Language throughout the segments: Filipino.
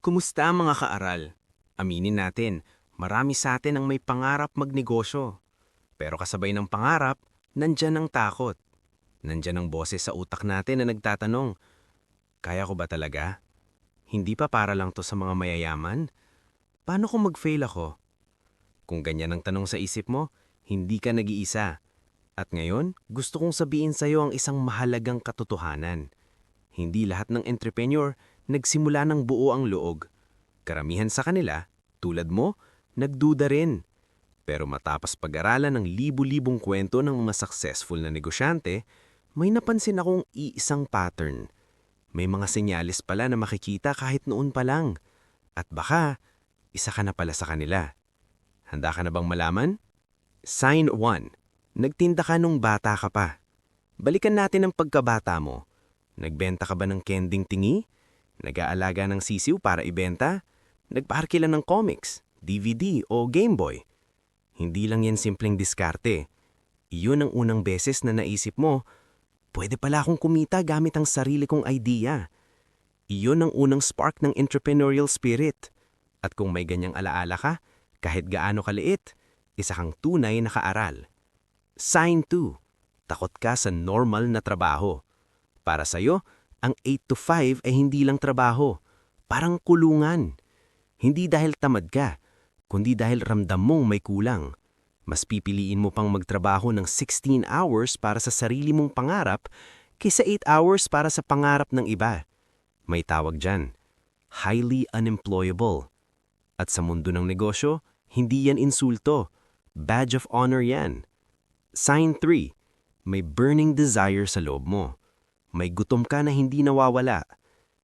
Kumusta mga kaaral? Aminin natin, marami sa atin ang may pangarap magnegosyo. Pero kasabay ng pangarap, nandyan ang takot. Nandyan ang boses sa utak natin na nagtatanong, kaya ko ba talaga? Hindi pa para lang to sa mga mayayaman? Paano kung mag-fail ako? Kung ganyan ang tanong sa isip mo, hindi ka nag-iisa. At ngayon, gusto kong sabihin sa iyo ang isang mahalagang katotohanan. Hindi lahat ng entrepreneur nagsimula ng buo ang loog. Karamihan sa kanila, tulad mo, nagduda rin. Pero matapos pag-aralan ng libu-libong kwento ng mga successful na negosyante, may napansin akong iisang pattern. May mga senyales pala na makikita kahit noon pa lang. At baka, isa ka na pala sa kanila. Handa ka na bang malaman? Sign 1. Nagtinda ka nung bata ka pa. Balikan natin ang pagkabata mo. Nagbenta ka ba ng kending tingi? Nag-aalaga ng sisiw para ibenta? Nagpaharki lang ng comics, DVD o Game Boy? Hindi lang yan simpleng diskarte. Iyon ang unang beses na naisip mo, pwede pala akong kumita gamit ang sarili kong idea. Iyon ang unang spark ng entrepreneurial spirit. At kung may ganyang alaala ka, kahit gaano kaliit, isa kang tunay na kaaral. Sign 2. Takot ka sa normal na trabaho. Para sa'yo, ang 8 to 5 ay hindi lang trabaho, parang kulungan. Hindi dahil tamad ka, kundi dahil ramdam mong may kulang. Mas pipiliin mo pang magtrabaho ng 16 hours para sa sarili mong pangarap kaysa 8 hours para sa pangarap ng iba. May tawag dyan, highly unemployable. At sa mundo ng negosyo, hindi yan insulto, badge of honor yan. Sign 3. May burning desire sa loob mo. May gutom ka na hindi nawawala.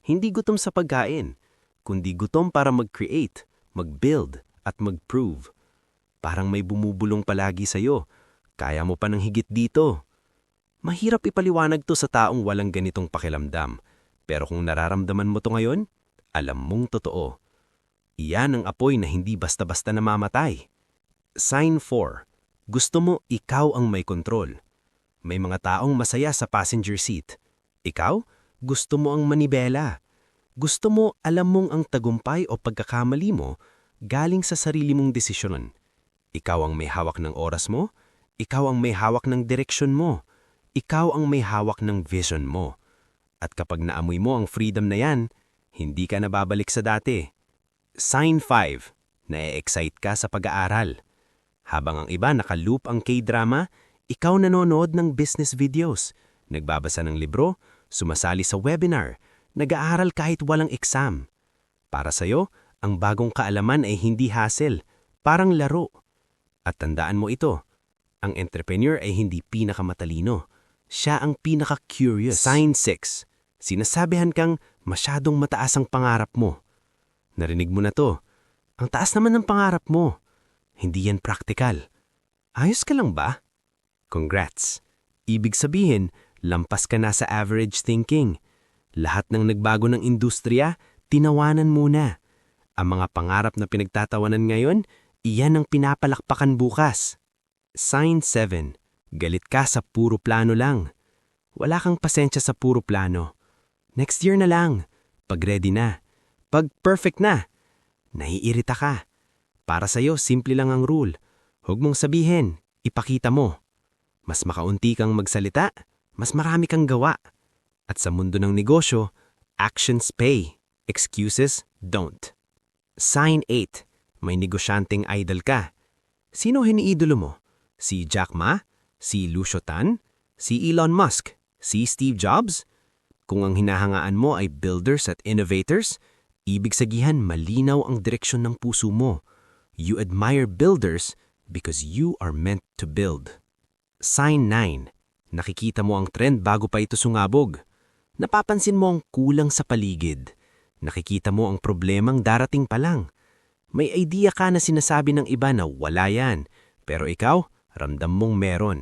Hindi gutom sa pagkain, kundi gutom para mag-create, mag-build, at mag-prove. Parang may bumubulong palagi sa'yo. Kaya mo pa ng higit dito. Mahirap ipaliwanag to sa taong walang ganitong pakiramdam. Pero kung nararamdaman mo to ngayon, alam mong totoo. Iyan ang apoy na hindi basta-basta namamatay. Sign 4. Gusto mo ikaw ang may kontrol. May mga taong masaya sa passenger seat. Ikaw, gusto mo ang manibela. Gusto mo alam mong ang tagumpay o pagkakamali mo galing sa sarili mong desisyon. Ikaw ang may hawak ng oras mo, ikaw ang may hawak ng direksyon mo, ikaw ang may hawak ng vision mo. At kapag naamoy mo ang freedom na yan, hindi ka nababalik sa dati. Sign 5. Na-excite ka sa pag-aaral. Habang ang iba nakaloop ang K-drama, ikaw nanonood ng business videos, nagbabasa ng libro, sumasali sa webinar, nag-aaral kahit walang exam. Para sa'yo, ang bagong kaalaman ay hindi hassle, parang laro. At tandaan mo ito, ang entrepreneur ay hindi pinakamatalino. Siya ang pinaka-curious. Sign 6. Sinasabihan kang masyadong mataas ang pangarap mo. Narinig mo na to. Ang taas naman ng pangarap mo. Hindi yan practical. Ayos ka lang ba? Congrats. Ibig sabihin, lampas ka na sa average thinking. Lahat ng nagbago ng industriya, tinawanan muna. Ang mga pangarap na pinagtatawanan ngayon, iyan ang pinapalakpakan bukas. Sign 7. Galit ka sa puro plano lang. Wala kang pasensya sa puro plano. Next year na lang. Pag ready na. Pag perfect na. Naiirita ka. Para sa'yo, simple lang ang rule. Huwag mong sabihin, ipakita mo. Mas makaunti kang magsalita, mas marami kang gawa. At sa mundo ng negosyo, actions pay, excuses don't. Sign 8. May negosyanteng idol ka. Sino hiniidolo mo? Si Jack Ma? Si Lucio Tan? Si Elon Musk? Si Steve Jobs? Kung ang hinahangaan mo ay builders at innovators, ibig sabihin malinaw ang direksyon ng puso mo. You admire builders because you are meant to build. Sign 9. Nakikita mo ang trend bago pa ito sungabog. Napapansin mo ang kulang sa paligid. Nakikita mo ang problemang darating pa lang. May idea ka na sinasabi ng iba na wala yan, pero ikaw, ramdam mong meron.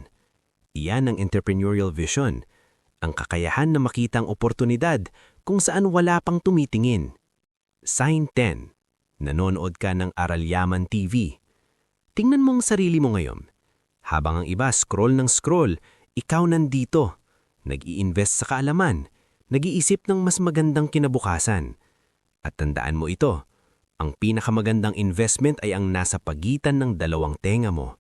Iyan ang entrepreneurial vision. Ang kakayahan na makita ang oportunidad kung saan wala pang tumitingin. Sign 10. Nanonood ka ng Aral Yaman TV. Tingnan mo ang sarili mo ngayon. Habang ang iba scroll ng scroll, ikaw nandito. Nag-i-invest sa kaalaman. Nag-iisip ng mas magandang kinabukasan. At tandaan mo ito, ang pinakamagandang investment ay ang nasa pagitan ng dalawang tenga mo.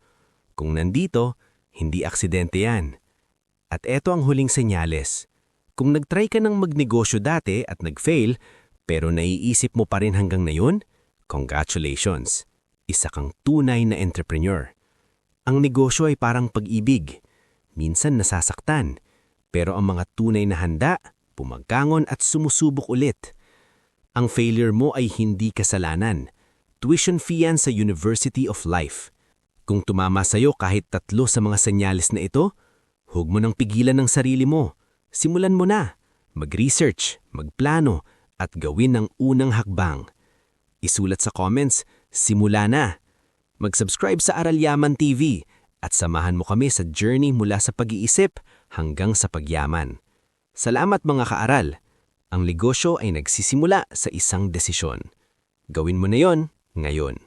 Kung nandito, hindi aksidente yan. At eto ang huling senyales. Kung nagtry ka ng magnegosyo dati at nag-fail, pero naiisip mo pa rin hanggang ngayon, congratulations! Isa kang tunay na entrepreneur. Ang negosyo ay parang pag-ibig. Minsan nasasaktan, pero ang mga tunay na handa, pumagkangon at sumusubok ulit. Ang failure mo ay hindi kasalanan. Tuition fee yan sa University of Life. Kung tumama sa'yo kahit 3 sa mga senyales na ito, huwag mo nang pigilan ng sarili mo. Simulan mo na. Mag-research, magplano, at gawin ang unang hakbang. Isulat sa comments, simula na. Mag-subscribe sa Aral Yaman TV at samahan mo kami sa journey mula sa pag-iisip hanggang sa pagyaman. Salamat mga kaaral. Ang negosyo ay nagsisimula sa isang desisyon. Gawin mo na yon ngayon.